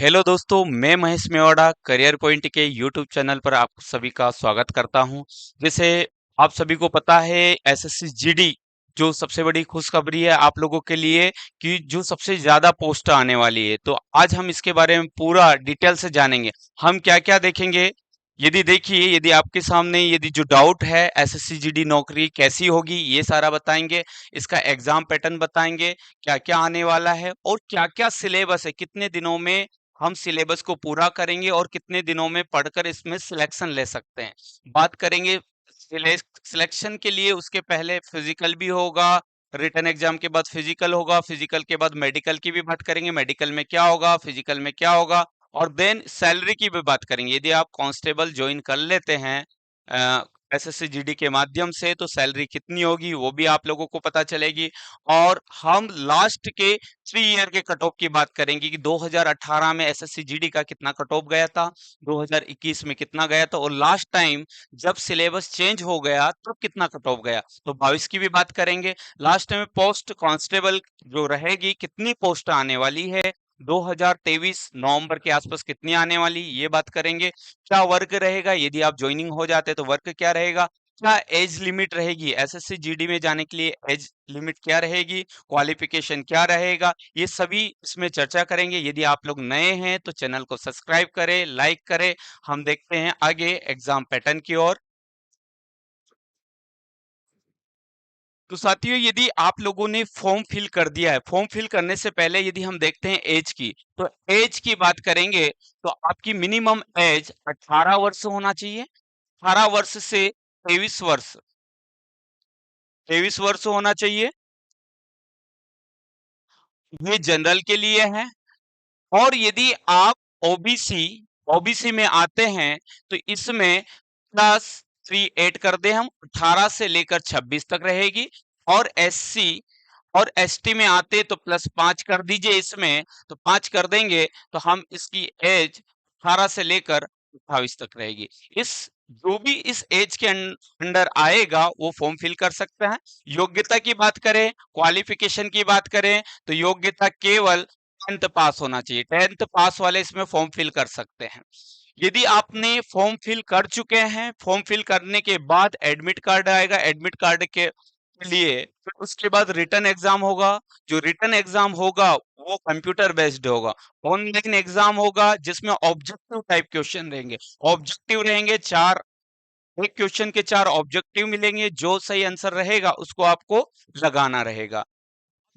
Hello दोस्तों, मैं Mahesh Mewada career point के यूट्यूब चैनल पर आप सभी का स्वागत करता हूं। जैसे आप सभी को पता है, एसएससी जीडी जो सबसे बड़ी खुशखबरी है आप लोगों के लिए कि जो सबसे ज्यादा पोस्ट आने वाली है। तो आज हम इसके बारे में पूरा डिटेल से जानेंगे। हम क्या क्या देखेंगे, यदि देखिए, यदि आपके सामने यदि जो डाउट है एसएससी जीडी नौकरी कैसी होगी, ये सारा बताएंगे। इसका एग्जाम पैटर्न बताएंगे, क्या क्या आने वाला है और क्या क्या सिलेबस है, कितने दिनों में हम सिलेबस को पूरा करेंगे और कितने दिनों में पढ़कर इसमें सिलेक्शन ले सकते हैं। बात करेंगे सिलेक्शन के लिए, उसके पहले फिजिकल भी होगा, रिटन एग्जाम के बाद फिजिकल होगा, फिजिकल के बाद मेडिकल की भी बात करेंगे, मेडिकल में क्या होगा, फिजिकल में क्या होगा, और देन सैलरी की भी बात करेंगे। यदि आप कांस्टेबल ज्वाइन कर लेते हैं एसएससी जीडी के माध्यम से, तो सैलरी कितनी होगी वो भी आप लोगों को पता चलेगी। और हम लास्ट के 3 ईयर के कट ऑफ की बात करेंगे कि 2018 में एसएससी जीडी का कितना कट ऑफ गया था, 2021 में कितना गया था, और लास्ट टाइम जब सिलेबस चेंज हो गया तब कितना कट ऑफ गया। तो 22 की भी बात करेंगे। लास्ट में पोस्ट कांस्टेबल जो रहेगी, कितनी पोस्ट आने वाली है 2023 नवंबर के आसपास कितनी आने वाली, ये बात करेंगे। क्या वर्क रहेगा, यदि आप ज्वाइनिंग हो जाते तो वर्क क्या रहेगा, क्या एज लिमिट रहेगी एसएससी जीडी में जाने के लिए, एज लिमिट क्या रहेगी, क्वालिफिकेशन क्या रहेगा, ये सभी इसमें चर्चा करेंगे। यदि आप लोग नए हैं तो चैनल को सब्सक्राइब करें, लाइक करें। हम देखते हैं आगे एग्जाम पैटर्न की ओर। तो साथियों, यदि आप लोगों ने फॉर्म फिल कर दिया है, फॉर्म फिल करने से पहले यदि हम देखते हैं एज की, तो एज की बात करेंगे तो आपकी मिनिमम एज 18 वर्ष होना चाहिए। 18 वर्ष से 23 वर्ष, 23 वर्ष होना चाहिए। ये जनरल के लिए है। और यदि आप ओबीसी ओबीसी में आते हैं तो इसमें +3 ऐड कर दे हम, 18 से लेकर 26 तक रहेगी। और एससी और एसटी में आते तो +5 कर दीजिए इसमें, तो 5 कर देंगे तो हम इसकी एज 18 से लेकर 28 तक रहेगी। इस जो भी इस एज के अंडर आएगा वो फॉर्म फिल कर सकता है। योग्यता की बात करें, क्वालिफिकेशन की बात करें, तो योग्यता केवल 10th पास होना चाहिए। 10th पास वाले इसमें फॉर्म फिल कर सकते हैं। यदि आपने फॉर्म फिल कर चुके हैं, फॉर्म फिल करने के बाद एडमिट कार्ड आएगा, एडमिट कार्ड के लिए फिर उसके बाद रिटन एग्जाम होगा। जो रिटन एग्जाम होगा वो कंप्यूटर बेस्ड होगा, ऑनलाइन एग्जाम होगा, जिसमें ऑब्जेक्टिव टाइप क्वेश्चन रहेंगे। ऑब्जेक्टिव रहेंगे चार, एक क्वेश्चन के 4 ऑब्जेक्टिव मिलेंगे, जो सही आंसर रहेगा उसको आपको लगाना रहेगा।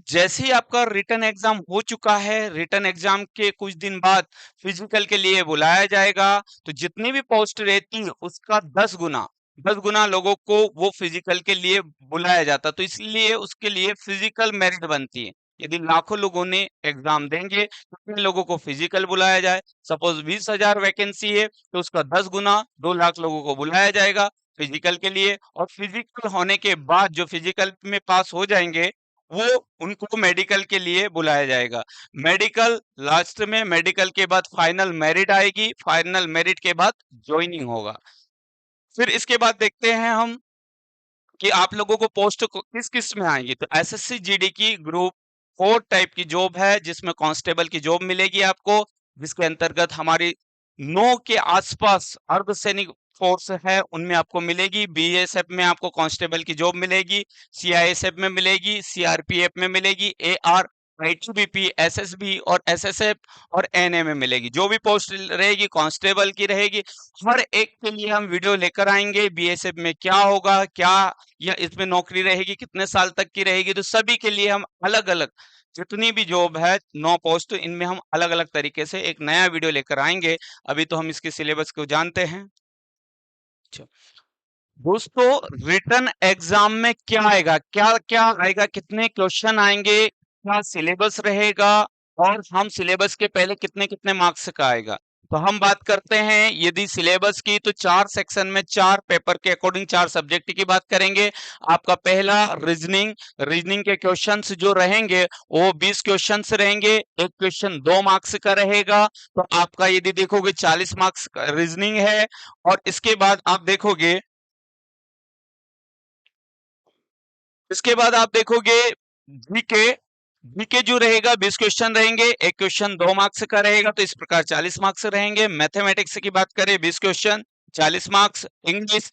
जैसे ही आपका रिटन एग्जाम हो चुका है, रिटन एग्जाम के कुछ दिन बाद फिजिकल के लिए बुलाया जाएगा। तो जितनी भी पोस्ट रहती है उसका 10 गुना लोगों को वो फिजिकल के लिए बुलाया जाता, तो इसलिए उसके लिए फिजिकल मेरिट बनती है। यदि लाखों लोगों ने एग्जाम देंगे तो कितने लोगों को फिजिकल बुलाया जाए। सपोज 20,000 वैकेंसी है तो उसका 10 गुना 2 लाख लोगों को बुलाया जाएगा फिजिकल के लिए। और फिजिकल होने के बाद जो फिजिकल में पास हो जाएंगे वो उनको मेडिकल के लिए बुलाया जाएगा। मेडिकल लास्ट में, मेडिकल के बाद फाइनल मेरिट आएगी, फाइनल मेरिट के बाद ज्वाइनिंग होगा। फिर इसके बाद देखते हैं हम कि आप लोगों को पोस्ट किस किस में आएंगी। तो एसएससी जीडी की ग्रुप 4 टाइप की जॉब है, जिसमें कांस्टेबल की जॉब मिलेगी आपको, जिसके अंतर्गत हमारी 9 के आसपास अर्धसैनिक फोर्स है उनमें आपको मिलेगी। बीएसएफ में आपको कांस्टेबल की जॉब मिलेगी, सीआईएसएफ में मिलेगी, सीआरपीएफ में मिलेगी, एआर, आईटीबीपी, एसएसबी और एसएसएफ और एनए में मिलेगी। जो भी पोस्ट रहेगी कांस्टेबल की रहेगी। हर एक के लिए हम वीडियो लेकर आएंगे, बीएसएफ में क्या होगा, क्या या इसमें नौकरी रहेगी, कितने साल तक की रहेगी, तो सभी के लिए हम अलग अलग, जितनी भी जॉब है 9 पोस्ट, तो इनमें हम अलग अलग तरीके से एक नया वीडियो लेकर आएंगे। अभी तो हम इसके सिलेबस को जानते हैं। अच्छा, दोस्तों, रिटन एग्जाम में क्या आएगा, क्या क्या आएगा, कितने क्वेश्चन आएंगे, क्या सिलेबस रहेगा, और हम सिलेबस के पहले कितने कितने मार्क्स का आएगा। तो हम बात करते हैं यदि सिलेबस की, तो 4 सेक्शन में 4 पेपर के अकॉर्डिंग 4 सब्जेक्ट की बात करेंगे। आपका पहला रीजनिंग, रीजनिंग के क्वेश्चंस जो रहेंगे वो 20 क्वेश्चंस रहेंगे। एक क्वेश्चन 2 मार्क्स का रहेगा, तो आपका यदि देखोगे 40 मार्क्स का रीजनिंग है। और इसके बाद आप देखोगे, इसके बाद आप देखोगे जीके, जीके जो रहेगा 20 क्वेश्चन रहेंगे, एक क्वेश्चन 2 मार्क्स का रहेगा, तो इस प्रकार 40 मार्क्स रहेंगे। मैथमेटिक्स की बात करें 20 क्वेश्चन 40 मार्क्स। इंग्लिश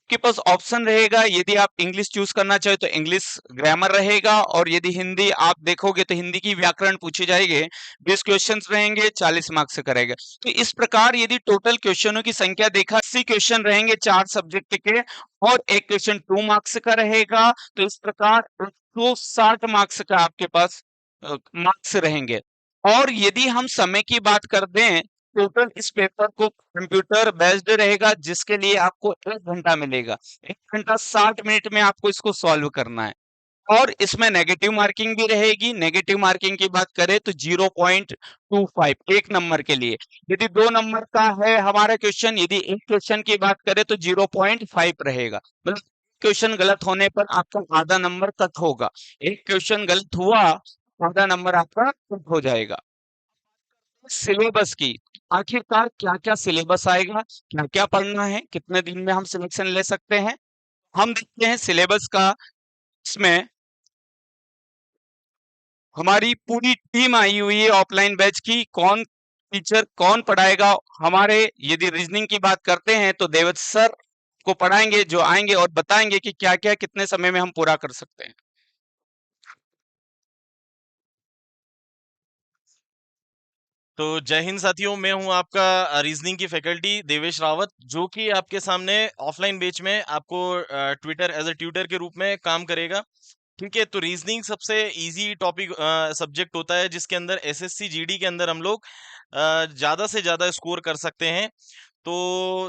आपके पास ऑप्शन रहेगा, यदि आप इंग्लिश चूज करना चाहे तो इंग्लिश ग्रामर रहेगा, और यदि हिंदी आप देखोगे तो हिंदी की व्याकरण पूछी जाएगी। 20 क्वेश्चंस रहेंगे, 40 मार्क्स से करेगा। तो इस प्रकार यदि टोटल क्वेश्चनों की संख्या देखा 80 क्वेश्चन रहेंगे 4 सब्जेक्ट के, और एक क्वेश्चन 2 मार्क्स का रहेगा। तो इस प्रकार 160 मार्क्स का आपके पास मार्क्स रहेंगे। और यदि हम समय की बात कर दें, टोटल इस पेपर को कंप्यूटर बेस्ड रहेगा, जिसके लिए आपको 1 घंटा मिलेगा। 1 घंटा 60 मिनट में आपको इसको सॉल्व करना है। और इसमें नेगेटिव मार्किंग भी रहेगी। नेगेटिव मार्किंग की बात करें तो 0.25 एक नंबर के लिए। यदि 2 नंबर का है हमारा क्वेश्चन, यदि एक क्वेश्चन की बात करें तो 0.5 रहेगा। मतलब क्वेश्चन गलत होने पर आपका आधा नंबर कट होगा। एक क्वेश्चन गलत हुआ, आधा नंबर आपका कट हो जाएगा। सिलेबस की, आखिरकार क्या क्या सिलेबस आएगा, क्या क्या पढ़ना है, कितने दिन में हम सिलेक्शन ले सकते हैं, हम देखते हैं सिलेबस का। इसमें हमारी पूरी टीम आई हुई है ऑफलाइन बैच की। कौन टीचर कौन पढ़ाएगा हमारे, यदि रीजनिंग की बात करते हैं तो देवत सर को पढ़ाएंगे, जो आएंगे और बताएंगे कि क्या क्या कितने समय में हम पूरा कर सकते हैं। तो जय हिंद साथियों, मैं हूं आपका रीजनिंग की फैकल्टी देवेश रावत, जो कि आपके सामने ऑफलाइन बैच में आपको ट्विटर एज ए ट्यूटर के रूप में काम करेगा। ठीक है, तो रीजनिंग सबसे इजी टॉपिक सब्जेक्ट होता है, जिसके अंदर एसएससी जीडी के अंदर हम लोग ज्यादा से ज्यादा स्कोर कर सकते हैं। तो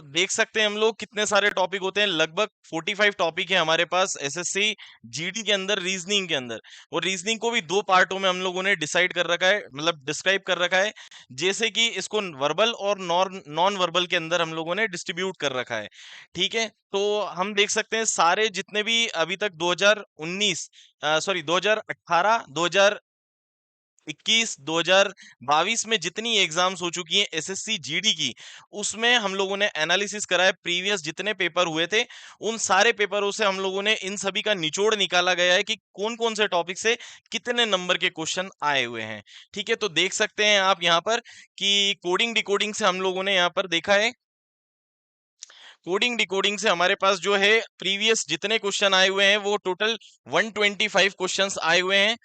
देख सकते हैं हम लोग कितने सारे टॉपिक होते हैं, लगभग 45 टॉपिक है हमारे पास एसएससी जीडी के अंदर रीजनिंग के अंदर। और रीजनिंग को भी 2 पार्टों में हम लोगों ने डिसाइड कर रखा है, मतलब डिस्क्राइब कर रखा है। जैसे कि इसको वर्बल और नॉन नॉन वर्बल के अंदर हम लोगों ने डिस्ट्रीब्यूट कर रखा है। ठीक है, तो हम देख सकते हैं सारे जितने भी अभी तक 2019 सॉरी 2018 21 2022 में जितनी एग्जाम्स हो चुकी हैं एसएससी जीडी की, उसमें हम लोगों ने एनालिसिस करा है। प्रीवियस जितने पेपर हुए थे, उन सारे पेपरों से हम लोगों ने इन सभी का निचोड़ निकाला गया है कि कौन कौन से टॉपिक से कितने नंबर के क्वेश्चन आए हुए हैं। ठीक है, तो देख सकते हैं आप यहाँ पर कि कोडिंग डिकोडिंग से हम लोगों ने यहाँ पर देखा है। कोडिंग डिकोडिंग से हमारे पास जो है प्रीवियस जितने क्वेश्चन आए हुए हैं, वो टोटल 125 क्वेश्चंस आए हुए हैं।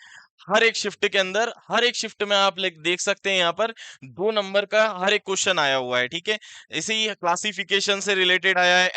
हर एक शिफ्ट के अंदर, हर एक शिफ्ट में आप देख सकते हैं यहाँ पर 2 नंबर का हर एक क्वेश्चन आया हुआ है। ठीक है, इसे ही क्लासिफिकेशन से रिलेटेड आया है,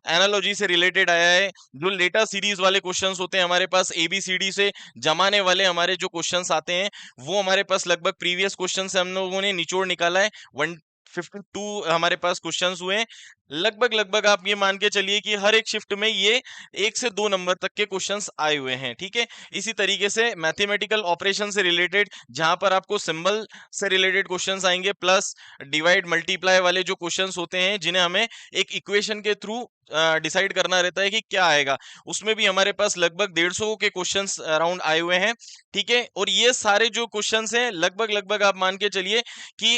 एनालॉजी से रिलेटेड आया है। जो लेटा सीरीज वाले क्वेश्चंस होते हैं हमारे पास, एबीसीडी से जमाने वाले हमारे जो क्वेश्चंस आते हैं, वो हमारे पास लगभग प्रीवियस क्वेश्चन से हम लोगों ने निचोड़ निकाला है। 152 हमारे पास क्वेश्चंस हुए हैं। लगभग लगभग आप ये मान के चलिए कि हर एक शिफ्ट में ये 1 से 2 नंबर तक के क्वेश्चंस आए हुए हैं। ठीक है, इसी तरीके से मैथमेटिकल ऑपरेशन से रिलेटेड, जहां पर आपको सिंबल से रिलेटेड क्वेश्चंस आएंगे, प्लस डिवाइड मल्टीप्लाई वाले जो क्वेश्चंस होते हैं, जिन्हें हमें एक इक्वेशन के थ्रू डिसाइड करना रहता है कि क्या आएगा, उसमें भी हमारे पास लगभग 150 के क्वेश्चंस अराउंड आए हुए हैं। ठीक है, और ये सारे जो क्वेश्चंस हैं, लगभग लगभग आप मान के चलिए कि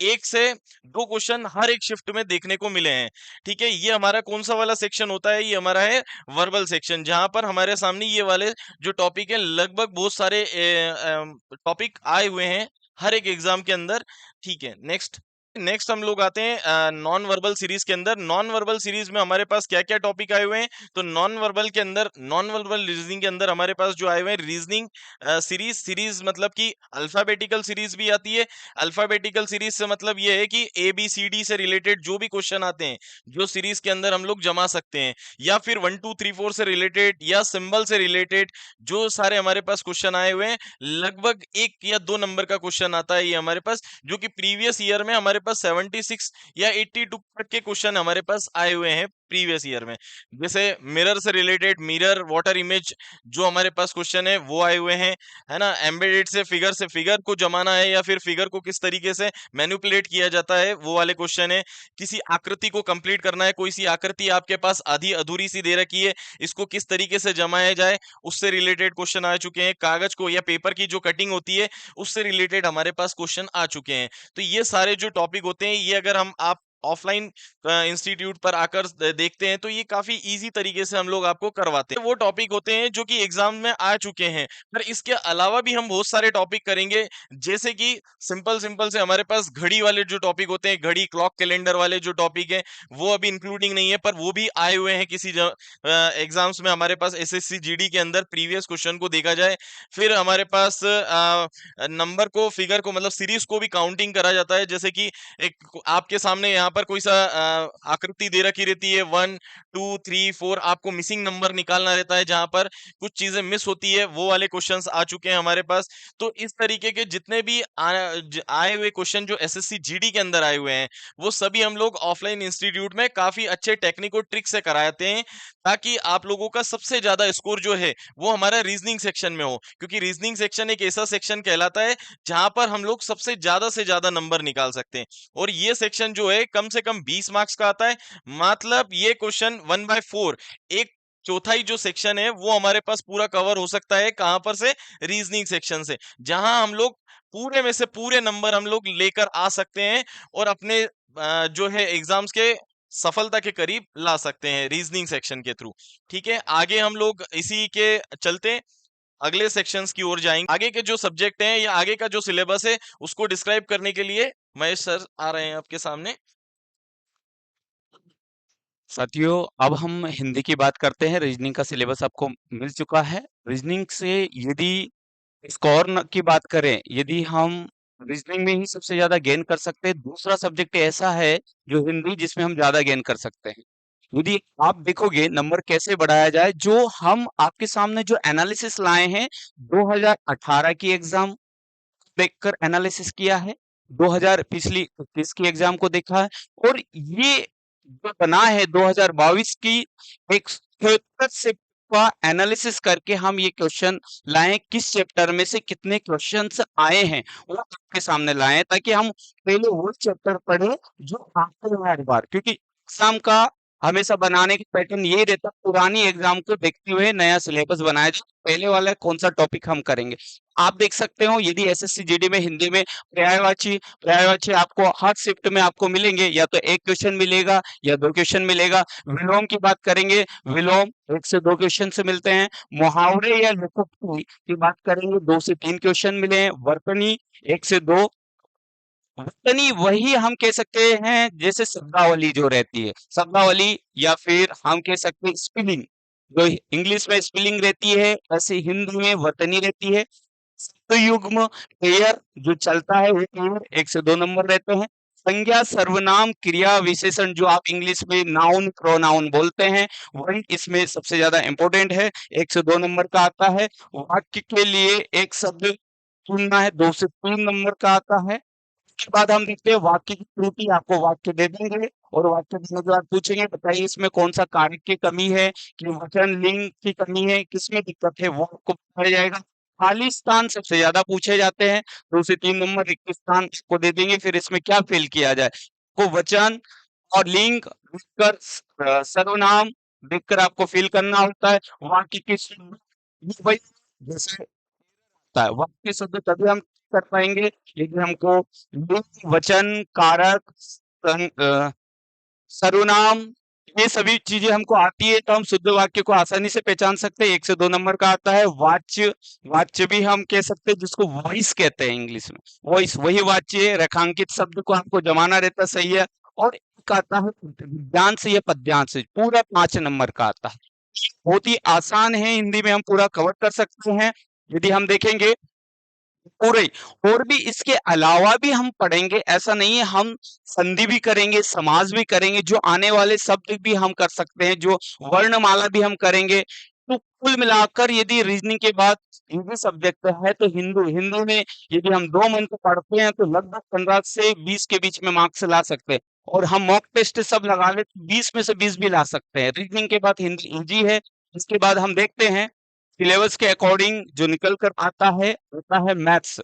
1 से 2 क्वेश्चन हर एक शिफ्ट में देखने को मिले हैं। ठीक है, ये हमारा कौन सा वाला सेक्शन होता है, ये हमारा है वर्बल सेक्शन, जहां पर हमारे सामने ये वाले जो टॉपिक है, लगभग बहुत सारे टॉपिक आए हुए हैं हर एक एग्जाम के अंदर। ठीक है, नेक्स्ट नेक्स्ट हम लोग आते हैं नॉन वर्बल सीरीज के अंदर। नॉन वर्बल सीरीज में हमारे पास क्या क्या टॉपिक आए हुए हैं, तो नॉन वर्बल के अंदर, नॉन वर्बल रीजनिंग के अंदर हमारे पास जो आए हुए हैं रीजनिंग सीरीज। सीरीज मतलब कि अल्फाबेटिकल सीरीज भी आती है। अल्फाबेटिकल सीरीज से मतलब ये है कि ए बी सी डी से रिलेटेड जो भी क्वेश्चन आते हैं, जो सीरीज के अंदर हम लोग जमा सकते हैं, या फिर 1 2 3 4 से रिलेटेड, या सिंबल से रिलेटेड जो सारे हमारे पास क्वेश्चन आए हुए हैं, लगभग 1 या 2 नंबर का क्वेश्चन आता है ये हमारे पास, जो कि प्रीवियस ईयर में हमारे पास 76 या 82 तक के क्वेश्चन हमारे पास आए हुए हैं प्रीवियस ईयर में। जैसे मिरर से रिलेटेड, मिरर वाटर इमेज जो हमारे पास क्वेश्चन है, वो आए हुए हैं, है ना। एम्बेडेड से फिगर को जमाना है, या फिर फिगर को किस तरीके से मैनिपुलेट किया जाता है, वो वाले क्वेश्चन है। किसी आकृति को कंप्लीट करना है, कोई सी आकृति आपके पास आधी अधूरी सी दे रखी है, इसको किस तरीके से जमाया जाए, उससे रिलेटेड क्वेश्चन आ चुके हैं। कागज को या पेपर की जो कटिंग होती है, उससे रिलेटेड हमारे पास क्वेश्चन आ चुके हैं। तो ये सारे जो टॉपिक होते हैं, ये अगर हम आप ऑफलाइन इंस्टीट्यूट पर आकर देखते हैं तो ये काफी इजी तरीके से हम लोग आपको करवाते हैं। वो टॉपिक होते हैं जो कि एग्जाम में आ चुके हैं, पर इसके अलावा भी हम बहुत सारे टॉपिक करेंगे, जैसे कि सिंपल सिंपल से हमारे पास घड़ी वाले जो टॉपिक होते हैं, घड़ी क्लॉक कैलेंडर वाले जो टॉपिक है वो अभी इंक्लूडिंग नहीं है, पर वो भी आए हुए हैं किसी एग्जाम्स में। हमारे पास एसएससी जीडी के अंदर प्रीवियस क्वेश्चन को देखा जाए, फिर हमारे पास नंबर को, फिगर को, मतलब सीरीज को भी काउंटिंग करा जाता है। जैसे कि एक आपके सामने यहाँ पर कोई सा आकृति दे रखी रहती है 1 2 3 4, आपको मिसिंग नंबर निकालना रहता है, जहां पर कुछ चीजें मिस होती है, वो वाले क्वेश्चंस आ चुके हैं हमारे पास। तो इस तरीके के जितने भी आए हुए क्वेश्चन जो एसएससी जीडी के अंदर आए हुए हैं, वो सभी हम लोग ऑफलाइन इंस्टीट्यूट में काफी अच्छे टेक्निक और ट्रिक से कराते हैं, ताकि आप लोगों का सबसे ज्यादा स्कोर जो है वो हमारा रीजनिंग सेक्शन में हो, क्योंकि रीजनिंग सेक्शन एक ऐसा सेक्शन कहलाता है जहां पर हम लोग सबसे ज्यादा से ज्यादा नंबर निकाल सकते हैं। और ये सेक्शन जो है कम से कम 20 मार्क्स का आता है, मतलब ये क्वेश्चन 1/4, एक चौथाई जो सेक्शन है वो हमारे पास पूरा कवर हो सकता है। कहां पर से? रीजनिंग सेक्शन से, जहां हम लोग पूरे में से पूरे नंबर हम लोग लेकर आ सकते हैं और अपने जो है एग्जाम्स के सफलता के करीब ला सकते हैं रीजनिंग सेक्शन के थ्रू। ठीक है, आगे हम लोग इसी के चलते अगले सेक्शंस की ओर जाएंगे। आगे के जो सब्जेक्ट हैं या आगे का जो सिलेबस है उसको डिस्क्राइब करने के लिए महेश सर आ रहे हैं आपके सामने। साथियों, अब हम हिंदी की बात करते हैं। रीजनिंग का सिलेबस आपको मिल चुका है। रीजनिंग से यदि की बात करें, यदि हम रीजनिंग में ही सबसे ज्यादा गेन कर सकते हैं, दूसरा सब्जेक्ट ऐसा है जो हिंदी, जिसमें हम ज्यादा गेन कर सकते हैं। यदि आप देखोगे नंबर कैसे बढ़ाया जाए, जो हम आपके सामने जो एनालिसिस लाए हैं, 2018 की एग्जाम देखकर एनालिसिस किया है, 2000 पिछली 21 की एग्जाम को देखा है, और ये जो बना है 2022 की एक शिफ्ट का एनालिसिस करके हम ये क्वेश्चन लाए। किस चैप्टर में से कितने क्वेश्चंस आए हैं वो आपके सामने लाए हैं, ताकि हम पहले वो चैप्टर पढ़े जो आपको हर बार, क्योंकि एग्जाम का हमेशा बनाने की पैटर्न यही रहता है, पुरानी एग्जाम को देखते हुए नया सिलेबस बनाया जाए। पहले वाला कौन सा टॉपिक हम करेंगे, आप देख सकते हो। यदि एसएससी जीडी में हिंदी में पर्यायवाची आपको हर शिफ्ट में आपको मिलेंगे, या तो एक क्वेश्चन मिलेगा या दो क्वेश्चन मिलेगा। विलोम की बात करेंगे, विलोम 1 से 2 क्वेश्चन से मिलते हैं। मुहावरे या लोकोक्ति की बात करेंगे, 2 से 3 क्वेश्चन मिले हैं। वर्तनी 1 से 2। वर्तनी वही हम कह सकते हैं जैसे शब्दावली जो रहती है, शब्दावली, या फिर हम कह सकते हैं स्पेलिंग। जो इंग्लिश में स्पेलिंग रहती है, ऐसे हिंदी में वर्तनी रहती है। युग्म पेयर जो चलता है वो पेयर 1 से 2 नंबर रहते हैं। संज्ञा, सर्वनाम, क्रिया, विशेषण जो आप इंग्लिश में नाउन प्रोनाउन बोलते हैं, वही इसमें सबसे ज्यादा इंपॉर्टेंट है, 1 से 2 नंबर का आता है। वाक्य के लिए एक शब्द चुनना है, 2 से 3 नंबर का आता है। उसके बाद हम देखते हैं वाक्य की त्रुटि, आपको वाक्य दे देंगे और वाक्य देने के बाद पूछेंगे बताइए इसमें कौन सा कारक की कमी है, कि वचन लिंग की कमी है, किसमें दिक्कत है, वो आपको बताया जाएगा। खाली स्थान सबसे ज्यादा पूछे जाते हैं, 2 से 3 नंबर रिक्त स्थान को दे देंगे। फिर इसमें क्या फिल किया जाए, को वचन और लिंग लिखकर सर्वनाम देखकर आपको फिल करना होता है। वाक्य की शुद्ध, ये वही जैसे होता है, वाक्य शुद्ध तभी हम कर पाएंगे यदि हमको लिंग, वचन, कारक, सर्वनाम, ये सभी चीजें हमको आती है, तो हम शुद्ध वाक्य को आसानी से पहचान सकते हैं। 1 से 2 नंबर का आता है। वाच्य, वाच्य भी हम कह सकते हैं जिसको वॉइस कहते हैं इंग्लिश में, वॉइस वही वाच्य है। रेखांकित शब्द को आपको जमाना रहता, सही है। और एक आता है गद्यांश या पद्यांश, पूरा 5 नंबर का आता है। बहुत ही आसान है, हिंदी में हम पूरा कवर कर सकते हैं यदि हम देखेंगे पूरे। और भी इसके अलावा भी हम पढ़ेंगे, ऐसा नहीं है, हम संधि भी करेंगे, समास भी करेंगे, जो आने वाले शब्द भी हम कर सकते हैं, जो वर्णमाला भी हम करेंगे। तो कुल मिलाकर यदि रीजनिंग के बाद हिंदी सब्जेक्ट है, तो हिंदू हिंदी में यदि हम 2 मंथ पढ़ते हैं तो लगभग 15 से 20 के बीच में मार्क्स ला सकते हैं। और हम मॉक टेस्ट सब लगा ले तो 20 में से 20 भी ला सकते हैं। रीजनिंग के बाद हिंदी इजी है। इसके बाद हम देखते हैं सिलेबस के अकॉर्डिंग जो निकल कर आता है, होता है मैथ्स।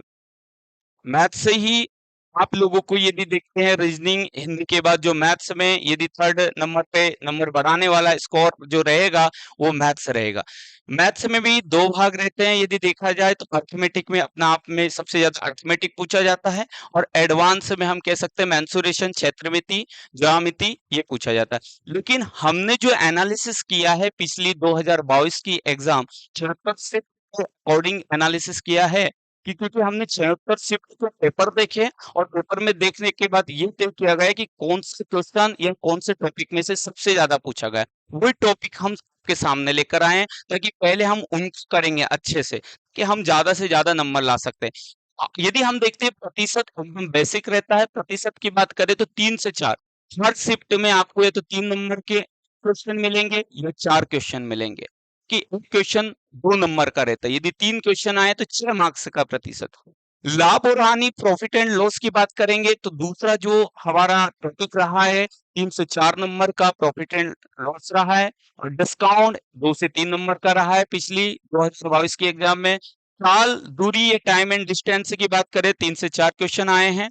मैथ्स से ही आप लोगों को यदि देखते हैं रीजनिंग हिंदी के बाद, जो मैथ्स में यदि 3rd नंबर पे नंबर बढ़ाने वाला स्कोर जो रहेगा वो मैथ्स रहेगा। मैथ्स में भी दो भाग रहते हैं यदि देखा जाए तो। अर्थमेटिक में अपना आप में सबसे ज्यादा अर्थमेटिक पूछा जाता है, और एडवांस में हम कह सकते हैं मेंसुरेशन, क्षेत्रमिति, ज्यामिति, ये पूछा जाता है। लेकिन हमने जो एनालिसिस किया है पिछली 2022 की एग्जाम 76 शिफ्ट के अकॉर्डिंग एनालिसिस किया है, कि क्योंकि हमने 76 शिफ्ट के पेपर देखे, और पेपर में देखने के बाद ये तय किया गया कि कौन से क्वेश्चन या कौन से टॉपिक में से सबसे ज्यादा पूछा गया है। वही टॉपिक हम के सामने लेकर आए हैं, ताकि पहले हम उनको करेंगे अच्छे से, कि हम ज्यादा से ज्यादा नंबर ला सकते हैं। यदि हम देखते हैं प्रतिशत एकदम बेसिक रहता है। प्रतिशत की बात करें तो 3 से 4, हर शिफ्ट में आपको या तो 3 नंबर के क्वेश्चन मिलेंगे या 4 क्वेश्चन मिलेंगे, कि एक क्वेश्चन 2 नंबर का रहता है। यदि 3 क्वेश्चन आए तो 6 मार्क्स का प्रतिशत हो। लाभ और हानि, प्रॉफिट एंड लॉस की बात करेंगे तो दूसरा जो हमारा टॉपिक रहा है 3 से 4 नंबर का प्रॉफिट एंड लॉस रहा है, और डिस्काउंट 2 से 3 नंबर का रहा है पिछली 2022 की एग्जाम में। काल, दूरी या टाइम एंड डिस्टेंस की बात करें 3 से 4 क्वेश्चन आए हैं।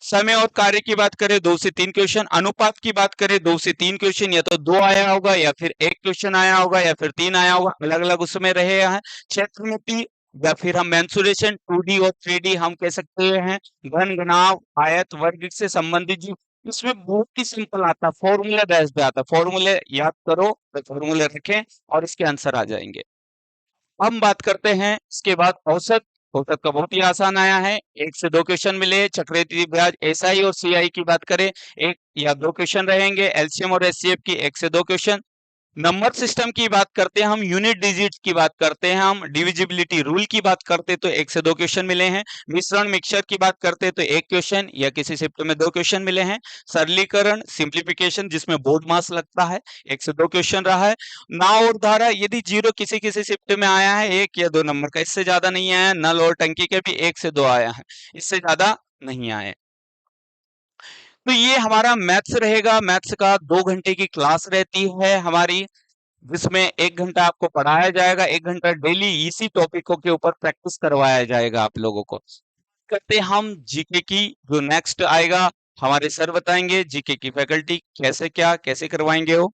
समय और कार्य की बात करें 2 से 3 क्वेश्चन। अनुपात की बात करें 2 से 3 क्वेश्चन, या तो 2 आया होगा या फिर 1 क्वेश्चन आया होगा या फिर 3 आया होगा, अलग अलग उसमें रहे हैं। क्षेत्रमिति या फिर हम मेंसुरेशन 2D और 3D हम कह सकते हैं। घन, घनाभ, आयत, वर्ग से संबंधित जो इसमें बहुत ही सिंपल आता है, फॉर्मूला बेस पे आता है। फॉर्मूले याद करो, फॉर्मूले रखें और इसके आंसर आ जाएंगे। हम बात करते हैं इसके बाद औसत। औसत का बहुत ही आसान आया है, 1 से 2 क्वेश्चन मिले। चक्रवृद्धि ब्याज, एसआई और सीआई की बात करें 1 या 2 क्वेश्चन रहेंगे। एलसीएम और एचसीएफ की 1 से 2 क्वेश्चन। नंबर सिस्टम की बात करते हैं हम, यूनिट डिजिट की बात करते हैं हम, डिविजिबिलिटी रूल की बात करते हैं तो 1 से 2 क्वेश्चन मिले हैं। मिश्रण मिक्सचर की बात करते हैं तो 1 क्वेश्चन या किसी शिफ्ट में 2 क्वेश्चन मिले हैं। सरलीकरण, सिंप्लीफिकेशन जिसमें बोर्ड मास लगता है, 1 से 2 क्वेश्चन रहा है। नाव और धारा, यदि जीरो किसी किसी शिफ्ट में आया है 1 या 2 नंबर का, इससे ज्यादा नहीं आया है। नल और टंकी के भी 1 से 2 आया है, इससे ज्यादा नहीं आए। तो ये हमारा मैथ्स रहेगा। मैथ्स का 2 घंटे की क्लास रहती है हमारी, जिसमें 1 घंटा आपको पढ़ाया जाएगा, 1 घंटा डेली इसी टॉपिकों के ऊपर प्रैक्टिस करवाया जाएगा आप लोगों को। करते हम जीके की, जो नेक्स्ट आएगा हमारे सर बताएंगे जीके की फैकल्टी कैसे क्या कैसे करवाएंगे वो।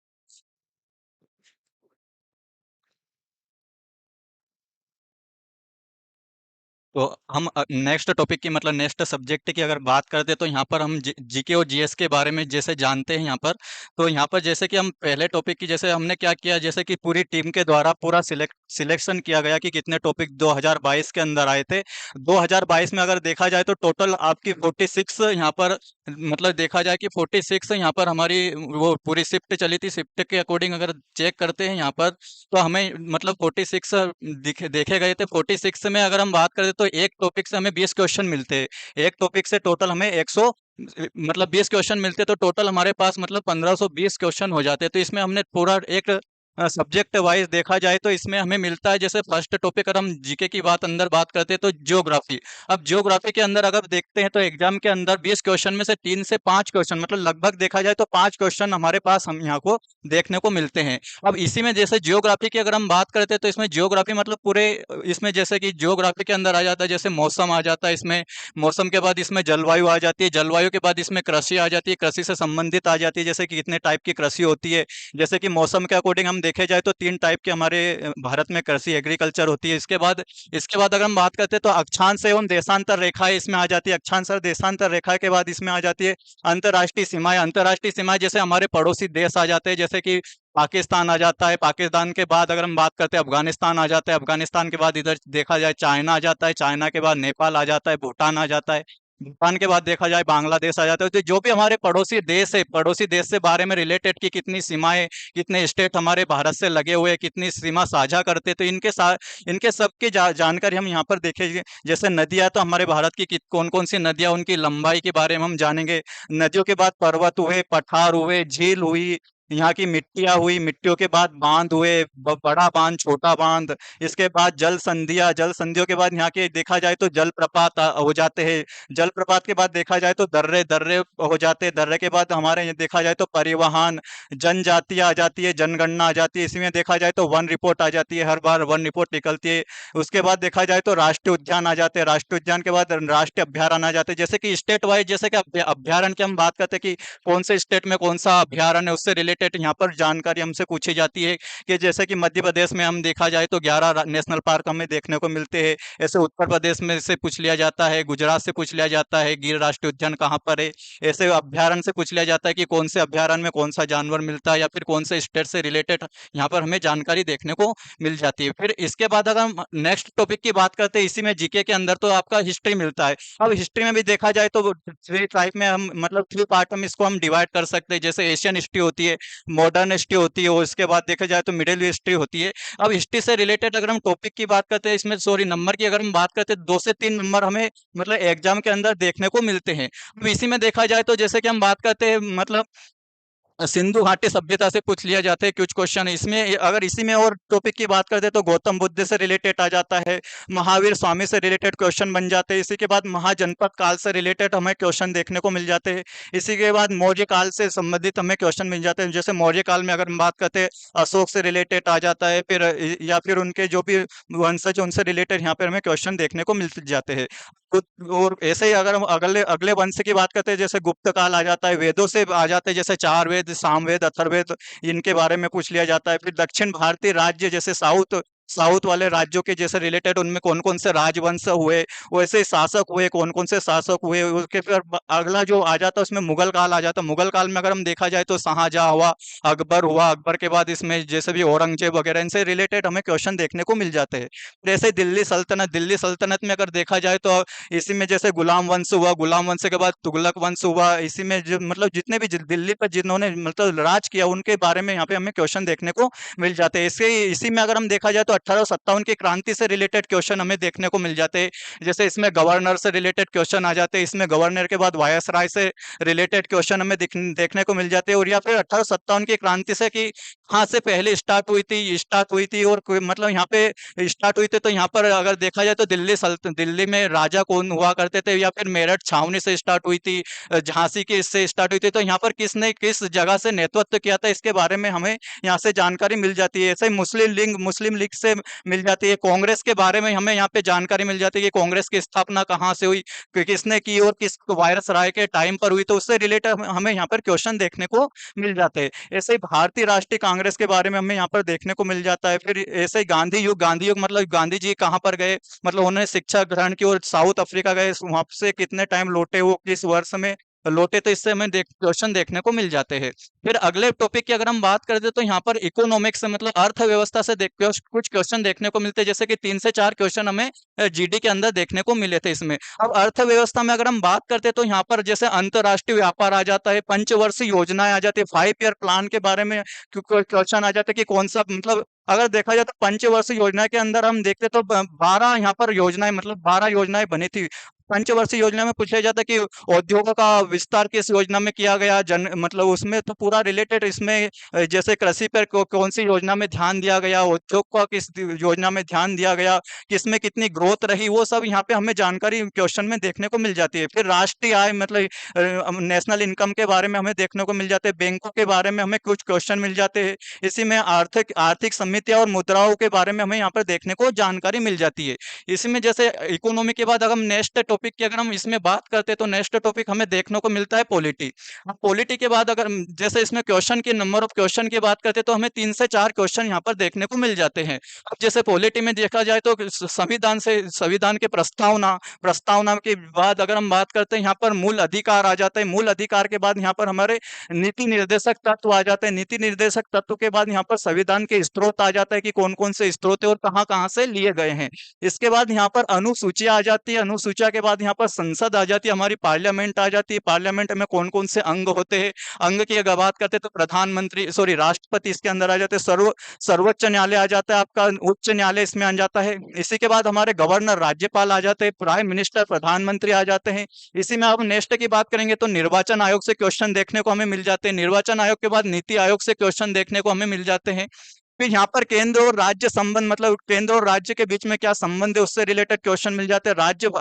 तो हम नेक्स्ट टॉपिक की मतलब नेक्स्ट सब्जेक्ट की अगर बात करते हैं तो यहाँ पर हम जीके और जीएस के बारे में जैसे जानते हैं यहाँ पर। तो यहाँ पर जैसे कि हम पहले टॉपिक की जैसे हमने क्या किया, जैसे कि पूरी टीम के द्वारा पूरा सिलेक्शन किया गया कि कितने टॉपिक 2022 के अंदर आए थे। 2022 में अगर देखा जाए तो टोटल आपकी 46 यहाँ पर मतलब देखा जाए कि 46 यहाँ पर हमारी वो पूरी शिफ्ट चली थी। शिफ्ट के अकॉर्डिंग अगर चेक करते हैं यहाँ पर तो हमें मतलब 46 देखे गए थे। 46 में अगर हम बात करें तो एक टॉपिक से हमें 20 क्वेश्चन मिलते हैं। एक टॉपिक से टोटल हमें 100 मतलब 20 क्वेश्चन मिलते, तो टोटल हमारे पास मतलब 1520 क्वेश्चन हो जाते। तो इसमें हमने पूरा एक सब्जेक्ट वाइज देखा जाए तो इसमें हमें मिलता है। जैसे फर्स्ट टॉपिक अगर हम जीके की बात अंदर बात करते हैं तो ज्योग्राफी। अब ज्योग्राफी के अंदर अगर देखते हैं तो एग्जाम के अंदर 20 क्वेश्चन में से 3 से 5 क्वेश्चन मतलब लगभग देखा जाए तो 5 क्वेश्चन हमारे पास हम यहाँ को देखने को मिलते हैं। अब इसी में जैसे ज्योग्राफी की अगर हम बात करते हैं तो इसमें ज्योग्राफी मतलब पूरे इसमें जैसे कि ज्योग्राफी के अंदर आ जाता है जैसे मौसम आ जाता है इसमें। मौसम के बाद इसमें जलवायु आ जाती है। जलवायु के बाद इसमें कृषि आ जाती है। कृषि से संबंधित आ जाती है जैसे कि कितने टाइप की कृषि होती है। जैसे कि मौसम के अकॉर्डिंग हम देखे जाए तो 3 टाइप के हमारे भारत में कृषि एग्रीकल्चर होती है। इसके बाद अगर हम बात करते हैं तो अक्षांश एवं देशांतर रेखाएं इसमें आ जाती है। अक्षांश और देशांतर रेखा के बाद इसमें आ जाती है अंतर्राष्ट्रीय सीमाएं। अंतर्राष्ट्रीय सीमाएं जैसे हमारे पड़ोसी देश आ जाते हैं, जैसे कि पाकिस्तान आ जाता है। पाकिस्तान के बाद अगर हम बात करते हैं अफगानिस्तान आ जाता है। अफगानिस्तान के बाद इधर देखा जाए चाइना आ जाता है। चाइना के बाद नेपाल आ जाता है। भूटान आ जाता है। भूटान के बाद देखा जाए बांग्लादेश आ जाता है। तो जो भी हमारे पड़ोसी देश है, पड़ोसी देश से बारे में रिलेटेड की कितनी सीमाएं, कितने स्टेट हमारे भारत से लगे हुए हैं, कितनी सीमा साझा करते, तो इनके साथ इनके सबकी जानकारी हम यहाँ पर देखेंगे। जैसे नदियां, तो हमारे भारत की कौन कौन सी नदियां, उनकी लंबाई के बारे में हम जानेंगे। नदियों के बाद पर्वत हुए, पठार हुए, झील हुई, यहाँ की मिट्टियां हुई, मिट्टियों के बाद बांध हुए, बड़ा बांध, छोटा बांध। इसके बाद जल संधियां, जल संधियों के बाद यहाँ के देखा जाए तो जलप्रपात हो जाते हैं। जलप्रपात के बाद देखा जाए तो दर्रे दर्रे हो जाते हैं। दर्रे के बाद हमारे यहाँ देखा जाए तो परिवहन, जनजातियां आ जाती है, जनगणना आ जाती है। इसमें देखा जाए तो वन रिपोर्ट आ जाती है, हर बार वन रिपोर्ट निकलती है। उसके बाद देखा जाए तो राष्ट्रीय उद्यान आ जाते हैं। राष्ट्रीय उद्यान के बाद राष्ट्रीय अभ्यारण्य आ जाते हैं। जैसे कि स्टेट वाइज जैसे कि अभ्यारण्य की हम बात करते हैं कि कौन से स्टेट में कौन सा अभ्यारण्य है, उससे रिलेटेड रिलेटेड यहाँ पर जानकारी हमसे पूछी जाती है कि जैसे कि मध्य प्रदेश में हम देखा जाए तो 11 नेशनल पार्क हमें देखने को मिलते हैं। ऐसे उत्तर प्रदेश में से पूछ लिया जाता है, गुजरात से पूछ लिया जाता है गिर राष्ट्रीय उद्यान कहाँ पर है। ऐसे अभ्यारण्य से पूछ लिया जाता है कि कौन से अभ्यारण्य में कौन सा जानवर मिलता है, या फिर कौन से स्टेट से रिलेटेड यहाँ पर हमें जानकारी देखने को मिल जाती है। फिर इसके बाद अगर हम नेक्स्ट टॉपिक की बात करते हैं, इसी में जीके के अंदर तो आपका हिस्ट्री मिलता है। अब हिस्ट्री में भी देखा जाए तो थ्री टाइप में हम मतलब थ्री पार्ट में इसको हम डिवाइड कर सकते हैं। जैसे एशियन हिस्ट्री होती है, मॉडर्न हिस्ट्री होती है, और उसके बाद देखा जाए तो मिडिल हिस्ट्री होती है। अब हिस्ट्री से रिलेटेड अगर हम टॉपिक की बात करते हैं, इसमें सॉरी नंबर की अगर हम बात करते हैं, 2 से 3 नंबर हमें मतलब एग्जाम के अंदर देखने को मिलते हैं। अब इसी में देखा जाए तो जैसे कि हम बात करते हैं मतलब सिंधु घाटी सभ्यता से पूछ लिया जाता है कुछ क्वेश्चन। इसमें अगर इसी में और टॉपिक की बात करते हैं तो गौतम बुद्ध से रिलेटेड आ जाता है, महावीर स्वामी से रिलेटेड क्वेश्चन बन जाते हैं। इसी के बाद महाजनपद काल से रिलेटेड हमें क्वेश्चन देखने को मिल जाते हैं। इसी के बाद मौर्य काल से संबंधित हमें क्वेश्चन मिल जाते हैं। जैसे मौर्य काल में अगर हम बात करते हैं अशोक से रिलेटेड आ जाता है, फिर या फिर उनके जो भी वंशज उनसे रिलेटेड यहाँ पर हमें क्वेश्चन देखने को मिल जाते हैं। और ऐसे ही अगर हम अगले अगले वंश की बात करते हैं, जैसे गुप्त काल आ जाता है, वेदों से आ जाते हैं, जैसे चार वेद, सामवेद, अथर्ववेद, इनके बारे में पूछ लिया जाता है। फिर दक्षिण भारतीय राज्य जैसे साउथ साउथ वाले राज्यों के जैसे रिलेटेड उनमें कौन कौन से राजवंश हुए, वैसे शासक हुए, कौन कौन से शासक हुए। उसके फिर अगला जो आ जाता है उसमें मुगल काल आ जाता है। मुगल काल में अगर हम देखा जाए तो शाहजहां हुआ, अकबर हुआ, अकबर के बाद इसमें जैसे भी औरंगजेब वगैरह, इनसे रिलेटेड हमें क्वेश्चन देखने को मिल जाते हैं। जैसे दिल्ली सल्तनत में अगर देखा जाए तो इसी में जैसे गुलाम वंश हुआ, गुलाम वंश के बाद तुगलक वंश हुआ। इसी में जो मतलब जितने भी दिल्ली पर जिन्होंने मतलब राज किया उनके बारे में यहाँ पे हमें क्वेश्चन देखने को मिल जाते हैं। इसी में अगर हम देखा जाए तो 1857 की क्रांति से रिलेटेड क्वेश्चन हमें देखने को मिल जाते हैं। जैसे इसमें गवर्नर से रिलेटेड क्वेश्चन आ जाते हैं, इसमें गवर्नर के बाद वायसराय से रिलेटेड क्वेश्चन हमें देखने को मिल जाते हैं। और या फिर 1857 की क्रांति से कि कहाँ से पहले स्टार्ट हुई थी और मतलब यहाँ पे स्टार्ट हुई थी। तो यहाँ पर अगर देखा जाए तो दिल्ली में राजा कौन हुआ करते थे, या फिर मेरठ छावनी से स्टार्ट हुई थी, झांसी की इससे स्टार्ट हुई थी। तो यहाँ पर किसने किस जगह से नेतृत्व किया था, इसके बारे में हमें यहाँ से जानकारी मिल जाती है। ऐसे ही मुस्लिम लीग से मिल जाती है। कांग्रेस के बारे में हमें यहाँ पे जानकारी मिल जाती है कि कांग्रेस की स्थापना कहाँ से हुई, किसने की, और किस वायरस राय के टाइम पर हुई। तो उससे रिलेटेड हमें यहाँ पर क्वेश्चन देखने को मिल जाते हैं। ऐसे ही भारतीय राष्ट्रीय कांग्रेस के बारे में हमें यहाँ पर देखने को मिल जाता है। फिर ऐसे ही गांधी युग मतलब गांधी जी कहाँ पर गए, मतलब उन्होंने शिक्षा ग्रहण की और साउथ अफ्रीका गए, वहां से कितने टाइम लौटे, वो किस वर्ष में लौटे। तो इससे हमें क्वेश्चन देखने को मिल जाते हैं। फिर अगले टॉपिक की अगर हम बात करते तो यहाँ पर इकोनॉमिक्स से मतलब अर्थव्यवस्था से कुछ क्वेश्चन देखने को मिलते हैं। जैसे कि 3 से 4 क्वेश्चन हमें जीडी के अंदर देखने को मिले थे इसमें। अब अर्थव्यवस्था में अगर हम बात करते तो यहाँ पर जैसे अंतरराष्ट्रीय व्यापार आ जाता है, पंचवर्षीय योजनाएं आ जाती है, 5 ईयर प्लान के बारे में क्वेश्चन आ जाता है कि कौन सा मतलब अगर देखा जाए तो पंचवर्षीय योजना के अंदर हम देखते तो 12 यहाँ पर योजनाएं मतलब 12 योजनाएं बनी थी। पंचवर्षीय योजना में पूछा जाता है कि उद्योगों का विस्तार किस योजना में किया गया, जन मतलब उसमें तो पूरा रिलेटेड इसमें जैसे कृषि पर कौन सी योजना में ध्यान दिया गया, उद्योग का किस योजना में ध्यान दिया गया, किसमें कितनी ग्रोथ रही, वो सब यहाँ पे हमें जानकारी क्वेश्चन में देखने को मिल जाती है। फिर राष्ट्रीय आय मतलब नेशनल इनकम के बारे में हमें देखने को मिल जाते हैं। बैंकों के बारे में हमें कुछ क्वेश्चन मिल जाते हैं। इसी में आर्थिक समितियां और मुद्राओं के बारे में हमें यहाँ पर देखने को जानकारी मिल जाती है। इसमें जैसे इकोनॉमी के बाद अगर हम नेक्स्ट टॉपिक की अगर हम इसमें बात करते हैं तो नेक्स्ट टॉपिक हमें देखने को मिलता है पॉलिटी। अब पॉलिटी के बाद अगर जैसे इसमें क्वेश्चन की नंबर ऑफ क्वेश्चन की बात करते हैं तो हमें 3 से 4 क्वेश्चन यहाँ पर देखने को मिल जाते हैं। अब जैसे पॉलिटी में देखा जाए तो संविधान के प्रस्तावना के बाद अगर हम बात करते हैं यहाँ पर मूल अधिकार आ जाते हैं। मूल अधिकार के बाद यहाँ पर हमारे नीति निर्देशक तत्व आ जाते हैं। नीति निर्देशक तत्व के बाद यहाँ पर संविधान के स्त्रोत आ जाता है कि कौन कौन से स्त्रोत है और कहाँ कहाँ से लिए गए हैं। इसके बाद यहाँ पर अनुसूचियां आ जाती है। अनुसूचिया के बाद यहाँ पर संसद आ जाती है, हमारी पार्लियामेंट आ जाती है। पार्लियामेंट में कौन कौन से अंग होते हैं, अंग की अगर बात करते हैं तो प्रधानमंत्री राष्ट्रपति इसके अंदर आ जाते हैं। सर्वोच्च न्यायालय आ जाता है, आपका उच्च न्यायालय इसमें आ जाता है। इसी के बाद हमारे गवर्नर राज्यपाल आ जाते हैं, प्राइम मिनिस्टर प्रधानमंत्री आ जाते हैं। इसी में आप नेक्स्ट की बात करेंगे तो निर्वाचन आयोग से क्वेश्चन देखने को हमें मिल जाते हैं। निर्वाचन आयोग के बाद नीति आयोग से क्वेश्चन देखने को हमें मिल जाते हैं। फिर यहाँ पर केंद्र और राज्य संबंध, मतलब केंद्र और राज्य के बीच में क्या संबंध है, उससे रिलेटेड क्वेश्चन मिल जाते हैं।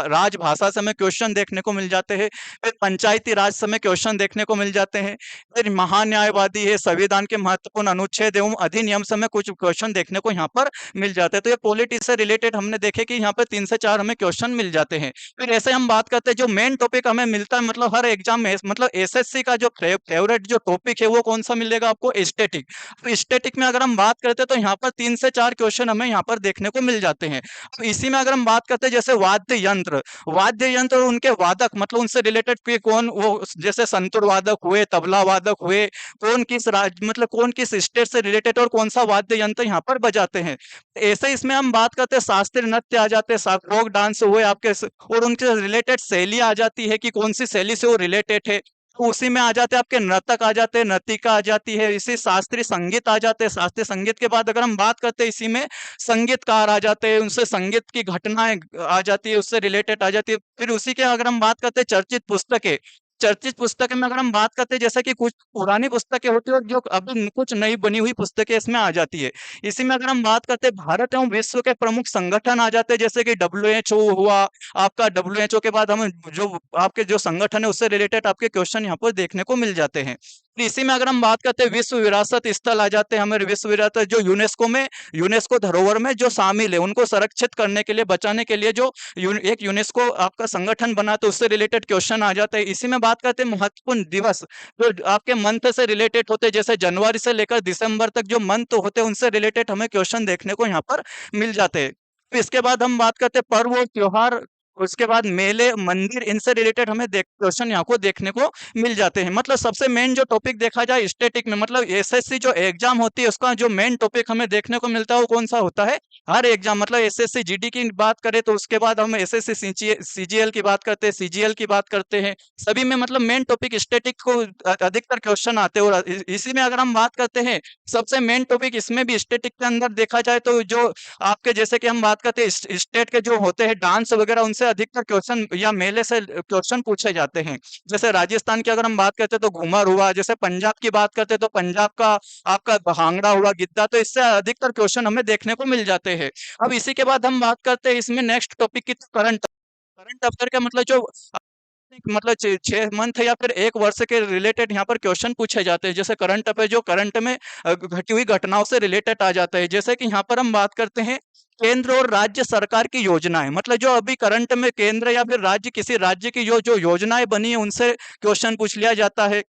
राजभाषा से हमें क्वेश्चन देखने को मिल जाते हैं। फिर पंचायती राज से हमें क्वेश्चन देखने को मिल जाते हैं। फिर महान्यायवादी है, संविधान के महत्वपूर्ण अनुच्छेद एवं अधिनियम से हमें कुछ क्वेश्चन देखने को यहाँ पर मिल जाते हैं। तो ये पॉलिटिक्स से रिलेटेड हमने देखे कि यहाँ पर 3 से 4 हमें क्वेश्चन मिल जाते हैं। फिर ऐसे हम बात करते हैं जो मेन टॉपिक हमें मिलता है, मतलब हर एग्जाम में, मतलब एसएससी का जो फेवरेट जो टॉपिक है वो कौन सा मिलेगा आपको, स्टैटिक। तो स्टैटिक में अगर हम बात करते हैं तो यहाँ पर 3 से 4 क्वेश्चन हमें यहाँ पर देखने को मिल जाते हैं। अब इसी में अगर हम बात करते हैं जैसे वाद्य यंत्र और उनके वादक, मतलब उनसे रिलेटेड कौन वो, जैसे संतूर वादक हुए, तबला वादक हुए, कौन किस राज्य, मतलब कौन किस स्टेट से रिलेटेड और कौन सा वाद्य यंत्र यहाँ पर बजाते हैं। ऐसे इसमें हम बात करते हैं शास्त्रीय नृत्य आ जाते हैं, फोक डांस हुए आपके और उनके रिलेटेड शैली आ जाती है कि कौन सी शैली से वो रिलेटेड है। तो उसी में आ जाते हैं आपके नर्तक आ जाते हैं, नर्तिका आ जाती है, इसी शास्त्रीय संगीत आ जाते हैं। शास्त्रीय संगीत के बाद अगर हम बात करते हैं इसी में संगीतकार आ जाते हैं, उनसे संगीत की घटनाएं आ जाती है, उससे रिलेटेड आ जाती है। फिर उसी के अगर हम बात करते हैं चर्चित पुस्तकें में अगर हम बात करते हैं जैसे कि कुछ पुरानी पुस्तकें होती है और जो अभी कुछ नई बनी हुई पुस्तकें इसमें आ जाती है। इसी में अगर हम बात करते हैं भारत एवं विश्व के प्रमुख संगठन आ जाते हैं, जैसे कि WHO हुआ आपका। WHO के बाद हम जो आपके जो संगठन है उससे रिलेटेड आपके क्वेश्चन यहाँ पर देखने को मिल जाते हैं। फिर इसी में अगर हम बात करते हैं विश्व विरासत स्थल आ जाते हैं हमारे, विश्व विरासत जो यूनेस्को धरोहर में जो शामिल है उनको संरक्षित करने के लिए, बचाने के लिए जो एक यूनेस्को आपका संगठन बना, तो उससे रिलेटेड क्वेश्चन आ जाते हैं। इसी में बात करते हैं महत्वपूर्ण दिवस जो आपके मंथ से रिलेटेड होते हैं, जैसे जनवरी से लेकर दिसंबर तक जो मंथ होते हैं उनसे रिलेटेड हमें क्वेश्चन देखने को यहाँ पर मिल जाते हैं। फिर इसके बाद हम बात करते हैं पर्व और त्योहार, उसके बाद मेले मंदिर, इनसे रिलेटेड हमें क्वेश्चन यहाँ को देखने को मिल जाते हैं। मतलब सबसे मेन जो टॉपिक देखा जाए स्टैटिक में, मतलब एसएससी जो एग्जाम होती है उसका जो मेन टॉपिक हमें देखने को मिलता है वो कौन सा होता है, हर एग्जाम, मतलब एसएससी जीडी की बात करें तो उसके बाद हम एसएससी सीजीएल की बात करते हैं, सीजीएल की बात करते हैं, सभी में मतलब मेन टॉपिक स्टैटिक को अधिकतर क्वेश्चन आते हैं। और इसी में अगर हम बात करते हैं सबसे मेन टॉपिक इसमें भी स्टैटिक के अंदर देखा जाए तो जो आपके, जैसे कि हम बात करते हैं स्टेट के जो होते हैं डांस वगैरह, उनसे अधिकतर क्वेश्चन या मेले से क्वेश्चन पूछे जाते हैं। जैसे राजस्थान की अगर हम बात करते हैं तो घूमर हुआ, जैसे पंजाब की बात करते हैं तो पंजाब का आपका भांगड़ा हुआ, गिद्दा, तो इससे अधिकतर क्वेश्चन हमें देखने को मिल जाते हैं। अब इसी के बाद हम बात करते हैं इसमें नेक्स्ट टॉपिक की, करंट अफेयर का मतलब जो मतलब 6 मंथ या फिर 1 वर्ष के रिलेटेड यहाँ पर क्वेश्चन पूछे जाते हैं। जैसे करंट अफेयर जो करंट में घटी हुई घटनाओं से रिलेटेड आ जाता है। जैसे कि यहाँ पर हम बात करते हैं केंद्र और राज्य सरकार की योजनाएं, मतलब जो अभी करंट में केंद्र या फिर राज्य, किसी राज्य की जो योजनाएं बनी है उनसे क्वेश्चन पूछ लिया जाता है।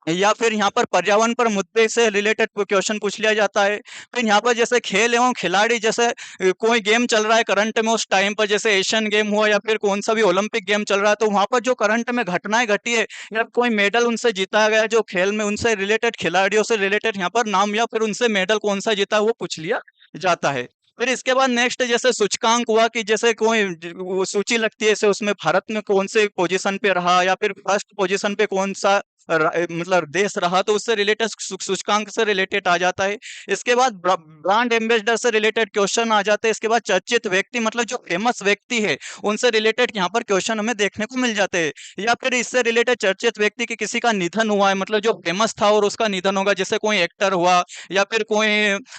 या फिर यहाँ पर पर्यावरण पर मुद्दे से रिलेटेड क्वेश्चन पूछ लिया जाता है। फिर यहाँ पर जैसे खेल एवं खिलाड़ी, जैसे कोई गेम चल रहा है करंट में उस टाइम पर, जैसे एशियन गेम हुआ या फिर कौन सा भी ओलंपिक गेम चल रहा है, तो वहाँ पर जो करंट में घटनाएं घटी है या कोई मेडल उनसे जीता गया जो खेल में, उनसे रिलेटेड खिलाड़ियों से रिलेटेड यहाँ पर नाम या फिर उनसे मेडल कौन सा जीता है वो पूछ लिया जाता है। फिर इसके बाद नेक्स्ट जैसे सूचकांक हुआ कि जैसे कोई वो सूची लगती है, जैसे उसमें भारत में कौन से पोजीशन पे रहा या फिर फर्स्ट पोजीशन पे कौन सा मतलब देश रहा, तो उससे रिलेटेड सूचकांक से रिलेटेड आ जाता है। इसके बाद ब्रांड एम्बेसडर से रिलेटेड क्वेश्चन आ जाते हैं। इसके बाद चर्चित व्यक्ति, मतलब जो फेमस व्यक्ति है उनसे रिलेटेड यहाँ पर क्वेश्चन हमें देखने को मिल जाते हैं। या फिर इससे रिलेटेड चर्चित व्यक्ति की किसी का निधन हुआ है, मतलब जो फेमस था और उसका निधन होगा, जैसे कोई एक्टर हुआ या फिर कोई